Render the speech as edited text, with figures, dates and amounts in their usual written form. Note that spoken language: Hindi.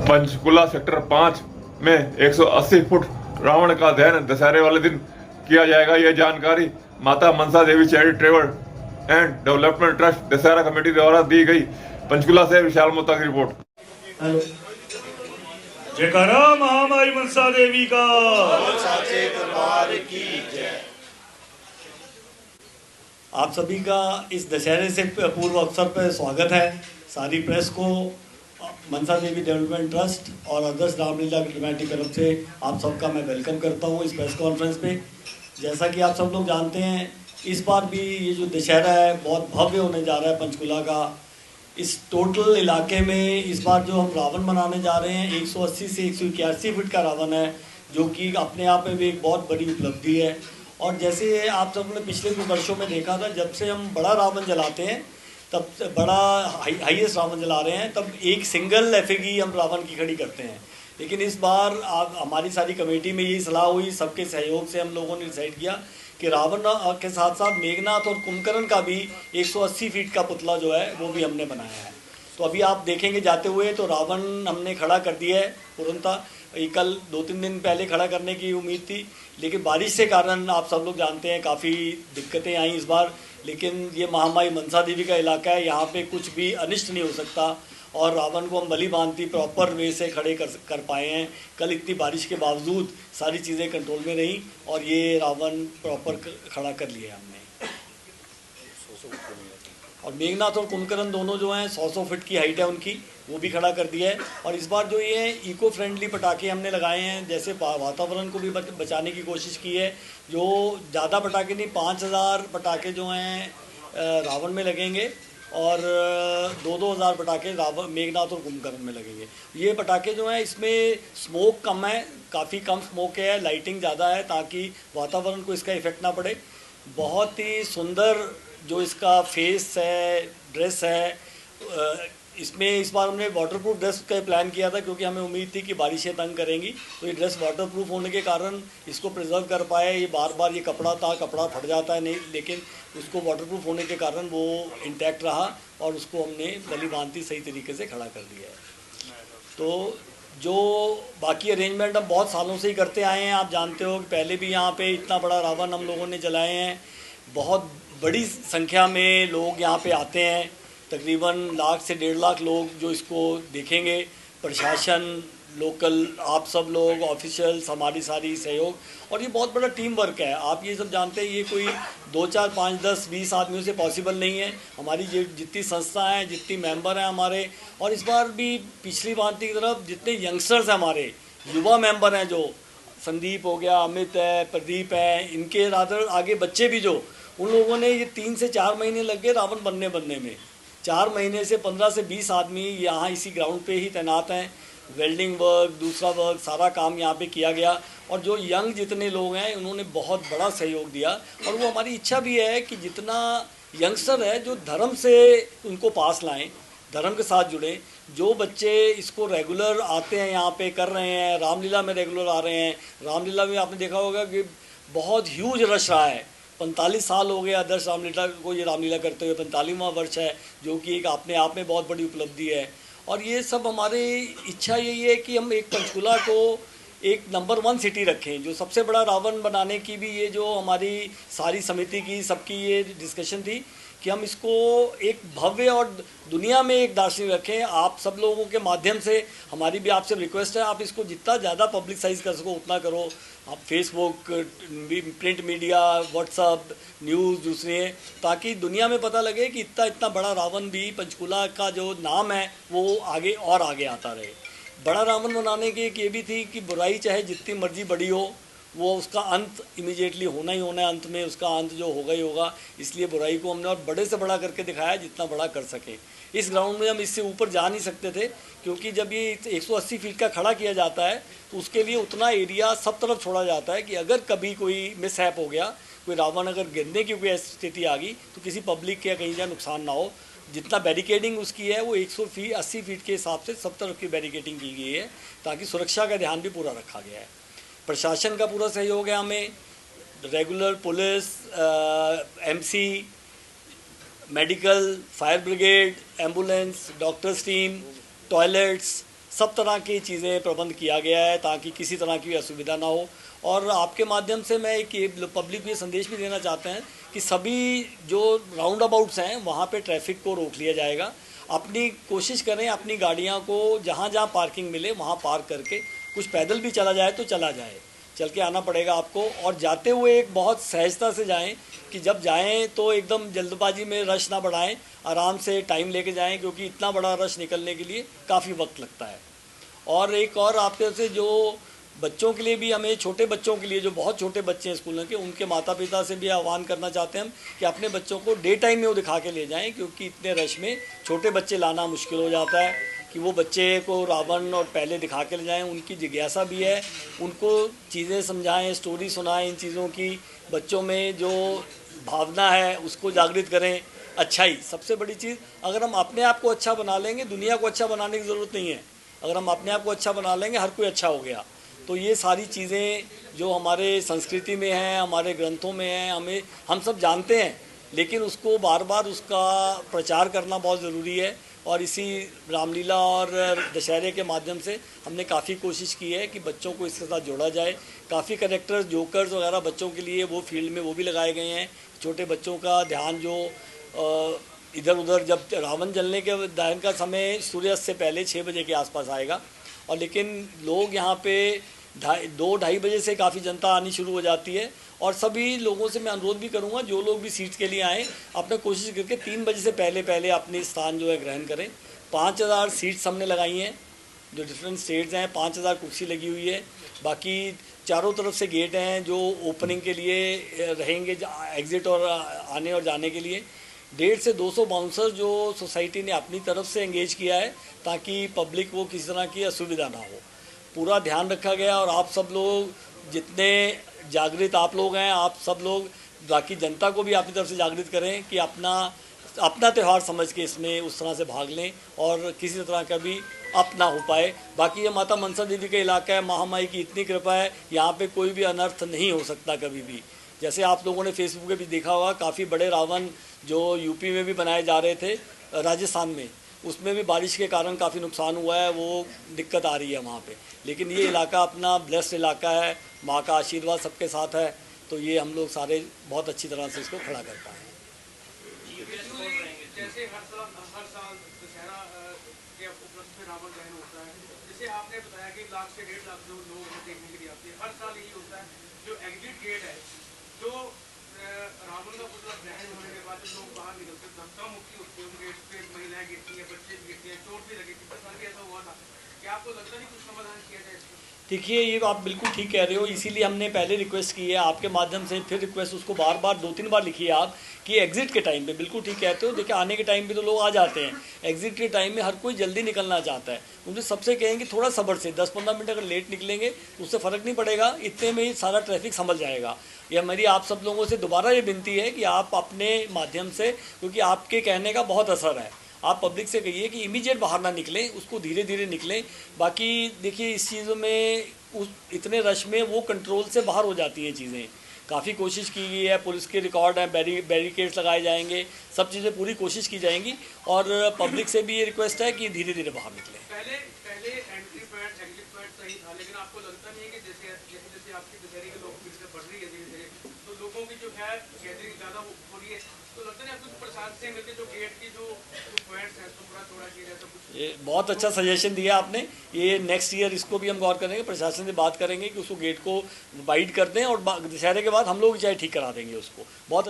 पंचकुला सेक्टर 5 में 180 फुट रावण का दहन दशहरे वाले दिन किया जाएगा। यह जानकारी Mata Mansa Devi charity travel and development trust Dussehra committee द्वारा दी गई। पंचकुला से विशाल मोता की रिपोर्ट। हेलो, जयकारा महामाई मनसा देवी का। साचे दरबार की जय। आप सभी का इस दशहरे से पूर्व अवसर पर स्वागत है। सारी प्रेस को मनसा देवी डेवलपमेंट ट्रस्ट और आदर्श रामलीला कमेटी की तरफ से आप सबका मैं वेलकम करता हूं इस प्रेस कॉन्फ्रेंस पे। जैसा कि आप सब लोग जानते हैं, इस बार भी ये जो दशहरा है बहुत भव्य होने जा रहा है पंचकुला का। इस टोटल इलाके में इस बार जो हम रावण मनाने जा रहे हैं 180 से 181 फीट का रावण है, जो कि अपने आप में भी एक बहुत बड़ी उपलब्धि है। और जैसे आप सब ने पिछले कुछ वर्षों में देखा था, जब से हम बड़ा रावण जलाते हैं, तब से बड़ा हाईएस्ट रावण जला रहे हैं, तब एक सिंगल एफएगी हम रावण की खड़ी करते हैं। लेकिन इस बार हमारी सारी कमेटी में यही सलाह हुई, सबके सहयोग से हम लोगों ने डिसाइड किया कि रावण के साथ साथ मेघनाथ और कुंभकर्ण का भी 180 फीट का पुतला जो है वो भी हमने बनाया है। तो अभी आप देखेंगे जाते हुए, तो रावण हमने खड़ा कर दिया है तुरंत। ये कल 2-3 दिन पहले खड़ा करने की उम्मीद थी, लेकिन बारिश के कारण आप सब लोग जानते हैं काफ़ी दिक्कतें आई इस बार। लेकिन ये महामाई मनसा देवी का इलाका है, यहाँ पे कुछ भी अनिष्ट नहीं हो सकता। और रावण को हम बलि भांति प्रॉपर वे से खड़े कर पाए हैं। कल इतनी बारिश के बावजूद सारी चीज़ें कंट्रोल में रहीं और ये रावण प्रॉपर खड़ा कर लिया हमने। और मेघनाथ और कुंभकर्ण दोनों जो हैं 100 फीट की हाइट है उनकी, वो भी खड़ा कर दिया है। और इस बार जो ये इको फ्रेंडली पटाखे हमने लगाए हैं, जैसे वातावरण को भी बचाने की कोशिश की है। जो ज़्यादा पटाखे नहीं, 5000 पटाखे जो हैं रावण में लगेंगे और 2-2 हज़ार पटाखे मेघनाथ और कुंभकर्ण में लगेंगे। ये पटाखे जो हैं इसमें स्मोक कम है, काफ़ी कम स्मोक है, लाइटिंग ज़्यादा है, ताकि वातावरण को इसका इफ़ेक्ट ना पड़े। बहुत ही सुंदर जो इसका फेस है, ड्रेस है, इसमें इस बार हमने वाटरप्रूफ ड्रेस का प्लान किया था, क्योंकि हमें उम्मीद थी कि बारिशें तंग करेंगी। तो ये ड्रेस वाटरप्रूफ होने के कारण इसको प्रिजर्व कर पाए। ये बार ये कपड़ा था, कपड़ा फट जाता है नहीं, लेकिन उसको वाटरप्रूफ होने के कारण वो इंटैक्ट रहा और उसको हमने बलि भांति सही तरीके से खड़ा कर दिया है। तो जो बाकी अरेंजमेंट हम बहुत सालों से ही करते आए हैं। आप जानते हो कि पहले भी यहाँ पे इतना बड़ा रावण हम लोगों ने जलाए हैं। बहुत बड़ी संख्या में लोग यहाँ पे आते हैं, तकरीबन 1 से 1.5 लाख लोग जो इसको देखेंगे। प्रशासन, लोकल, आप सब लोग, ऑफिशियल्स, हमारी सारी सहयोग, और ये बहुत बड़ा टीम वर्क है। आप ये सब जानते हैं, ये कोई 2, 4, 5, 10, 20 आदमियों से पॉसिबल नहीं है। हमारी जितनी संस्था हैं, जितनी मेंबर हैं हमारे, और इस बार भी पिछली बार की तरफ जितने यंगस्टर्स हैं हमारे, युवा मेंबर हैं, जो संदीप हो गया, अमित है, प्रदीप है, इनके रादर आगे बच्चे भी, जो उन लोगों ने ये 3 से 4 महीने लग गए रावण बनने में। 4 महीने से 15 से 20 आदमी यहाँ इसी ग्राउंड पे ही तैनात हैं। वेल्डिंग वर्क, दूसरा वर्क, सारा काम यहाँ पे किया गया। और जो यंग जितने लोग हैं उन्होंने बहुत बड़ा सहयोग दिया। और वो हमारी इच्छा भी है कि जितना यंगस्टर है जो धर्म से उनको पास लाएं, धर्म के साथ जुड़े। जो बच्चे इसको रेगुलर आते हैं, यहाँ पे कर रहे हैं, रामलीला में रेगुलर आ रहे हैं। रामलीला में आपने देखा होगा कि बहुत ह्यूज रश रहा है। 45 साल हो गए आदर्श रामलीला को ये रामलीला करते हुए, 45वां वर्ष है, जो कि एक अपने आप में बहुत बड़ी उपलब्धि है। और ये सब हमारी इच्छा यही है कि हम एक पंचकुला को एक नंबर 1 सिटी रखें। जो सबसे बड़ा रावण बनाने की भी ये जो हमारी सारी समिति की सबकी ये डिस्कशन थी कि हम इसको एक भव्य और दुनिया में एक दार्शनिक रखें। आप सब लोगों के माध्यम से हमारी भी आपसे रिक्वेस्ट है, आप इसको जितना ज़्यादा पब्लिसाइज कर सको उतना करो। आप Facebook, print media, WhatsApp, news दूसरे, ताकि दुनिया में पता लगे कि इतना बड़ा रावण भी, पंचकुला का जो नाम है वो आगे और आगे आता रहे। बड़ा रावण बनाने की एक ये भी थी कि बुराई चाहे जितनी मर्जी बड़ी हो, वो उसका अंत इमीडिएटली होना ही होना है। अंत में उसका अंत जो होगा ही होगा। इसलिए बुराई को हमने और बड़े से बड़ा करके दिखाया, जितना बड़ा कर सके। इस ग्राउंड में हम इससे ऊपर जा नहीं सकते थे, क्योंकि जब ये 180 फीट का खड़ा किया जाता है तो उसके लिए उतना एरिया सब तरफ छोड़ा जाता है कि अगर कभी कोई मिसहैप हो गया, कोई रावण अगर गिरने की कोई स्थिति आ गई, तो किसी पब्लिक के कहीं जाए नुकसान ना हो। जितना बैरिकेडिंग उसकी है वो 180 फीट के हिसाब से सब तरफ की बैरिकेडिंग की गई है, ताकि सुरक्षा का ध्यान भी पूरा रखा गया है। प्रशासन का पूरा सहयोग है हमें। Regular police, MC, medical, fire brigade, ambulance, doctors team, toilets, सब तरह की चीज़ें प्रबंध किया गया है ताकि किसी तरह की असुविधा ना हो। और आपके माध्यम से मैं एक पब्लिक को ये संदेश भी देना चाहते हैं कि सभी जो राउंड अबाउट्स हैं वहाँ पे ट्रैफिक को रोक लिया जाएगा। अपनी कोशिश करें अपनी गाड़ियाँ को जहाँ जहाँ पार्किंग मिले वहाँ पार्क करके, कुछ पैदल भी चला जाए तो चला जाए, चल के आना पड़ेगा आपको। और जाते हुए एक बहुत सहजता से जाएं कि जब जाएं तो एकदम जल्दबाजी में रश ना बढ़ाएं, आराम से टाइम लेके जाएं, क्योंकि इतना बड़ा रश निकलने के लिए काफ़ी वक्त लगता है। और एक और आपके से जो बच्चों के लिए भी, हमें छोटे बच्चों के लिए जो बहुत छोटे बच्चे हैं स्कूलों के, उनके माता पिता से भी आह्वान करना चाहते हैं हम कि अपने बच्चों को डे टाइम में वो दिखा के ले जाएं, क्योंकि इतने रश में छोटे बच्चे लाना मुश्किल हो जाता है। कि वो बच्चे को रावण और पहले दिखा के ले जाएं, उनकी जिज्ञासा भी है, उनको चीज़ें समझाएं, स्टोरी सुनाएं इन चीज़ों की, बच्चों में जो भावना है उसको जागृत करें। अच्छाई सबसे बड़ी चीज़, अगर हम अपने आप को अच्छा बना लेंगे, दुनिया को अच्छा बनाने की ज़रूरत नहीं है। अगर हम अपने आप को अच्छा बना लेंगे, हर कोई अच्छा हो गया। तो ये सारी चीज़ें जो हमारे संस्कृति में हैं, हमारे ग्रंथों में हैं, हम सब जानते हैं, लेकिन उसको बार बार उसका प्रचार करना बहुत ज़रूरी है। और इसी रामलीला और दशहरे के माध्यम से हमने काफ़ी कोशिश की है कि बच्चों को इसके साथ जोड़ा जाए। काफ़ी कैरेक्टर्स, जोकर्स वगैरह बच्चों के लिए वो फील्ड में वो भी लगाए गए हैं। छोटे बच्चों का ध्यान जो इधर उधर, जब रावण जलने के दहन का समय सूर्यास्त से पहले 6 बजे के आसपास आएगा, और लेकिन लोग यहाँ पे 2-2:30 बजे से काफ़ी जनता आनी शुरू हो जाती है। और सभी लोगों से मैं अनुरोध भी करूँगा, जो लोग भी सीट्स के लिए आएँ, अपने कोशिश करके 3 बजे से पहले अपनी स्थान जो है ग्रहण करें। 5000 सीट्स हमने लगाई हैं, जो डिफरेंट स्टेट्स हैं, 5000 कुर्सी लगी हुई है। बाकी चारों तरफ से गेट हैं जो ओपनिंग के लिए रहेंगे, एग्ज़िट और आने और जाने के लिए। 150 से 200 बाउंसर जो सोसाइटी ने अपनी तरफ से एंगेज किया है, ताकि पब्लिक को किसी तरह की असुविधा ना हो। पूरा ध्यान रखा गया। और आप सब लोग जितने जागृत आप लोग हैं, आप सब लोग बाकी जनता को भी अपनी तरफ से जागृत करें कि अपना त्यौहार समझ के इसमें उस तरह से भाग लें और किसी तरह का भी अप ना हो पाए। बाकी ये माता मनसा देवी का इलाका है, महामाई की इतनी कृपा है, यहाँ पे कोई भी अनर्थ नहीं हो सकता कभी भी। जैसे आप लोगों ने फेसबुक पे भी देखा होगा, काफ़ी बड़े रावण जो यूपी में भी बनाए जा रहे थे, राजस्थान में, उसमें भी बारिश के कारण काफ़ी नुकसान हुआ है, वो दिक्कत आ रही है वहाँ पे। लेकिन ये इलाका अपना ब्लेस्ड इलाका है, माँ का आशीर्वाद सबके साथ है, तो ये हम लोग सारे बहुत अच्छी तरह से इसको खड़ा कर पाए। जैसे हर साल दशहरा के उपलक्ष्य में रावण दहन होता है, जैसे आपने बताया कि 1 लाख से 1.5 लाख लोग देखने के लिए आते हैं, हर साल यही होता है। जो एग्जिट गेट है, जो रावण का पुतला दहन होने के बाद लोग बाहर निकलते हैं, धक्का मुक्की होती है, उन गेट पे महिलाएं गिरती हैं, बच्चे गिरते हैं, चोट भी लगी। पिछले साल भी ऐसा हुआ था। क्या आपको लगता नहीं कुछ समाधान किया जाए इसका? देखिए, ये आप बिल्कुल ठीक कह रहे हो, इसीलिए हमने पहले रिक्वेस्ट की है आपके माध्यम से, फिर रिक्वेस्ट उसको बार बार 2-3 बार लिखी है आप कि एग्ज़िट के टाइम पे, बिल्कुल ठीक कहते हो। देखिए, आने के टाइम पे तो लोग आ जाते हैं, एग्ज़िट के टाइम में हर कोई जल्दी निकलना चाहता है। उनसे सबसे कहेंगे थोड़ा सब्र से, 10-15 मिनट अगर लेट निकलेंगे उससे फ़र्क नहीं पड़ेगा, इतने में ही सारा ट्रैफिक संभल जाएगा। ये मेरी आप सब लोगों से दोबारा ये विनती है कि आप अपने माध्यम से, क्योंकि आपके कहने का बहुत असर है, आप पब्लिक से कहिए कि इमीडिएट बाहर ना निकलें, उसको धीरे धीरे निकलें। बाकी देखिए, इस चीज़ों में इतने रश में वो कंट्रोल से बाहर हो जाती हैं चीज़ें। काफ़ी कोशिश की गई है, पुलिस के रिकॉर्ड हैं, बैरिकेड्स लगाए जाएंगे, सब चीज़ें पूरी कोशिश की जाएंगी। और पब्लिक से भी ये रिक्वेस्ट है कि धीरे धीरे बाहर निकलें। पहले एंट्री पॉइंट, एग्जिट पॉइंट सही था, लेकिन आपको लगता नहीं है कि जैसे आपकी दशहरे के लोग भीड़ से बढ़ रही है धीरे धीरे, तो लोगों की जो है गैदरिंग ज़्यादा हो रही है, तो लगता नहीं आपको प्रशासन से मिलकर जो गेट की जो पॉइंट्स हैं उसको पूरा चौड़ा किया जाए? तो कुछ ये बहुत अच्छा सजेशन दिया आपने। ये नेक्स्ट ईयर इसको भी हम गौर करेंगे, प्रशासन से बात करेंगे कि उसको गेट को वाइड कर दें, और दशहरे के बाद हम लोग चाहे ठीक करा देंगे उसको। बहुत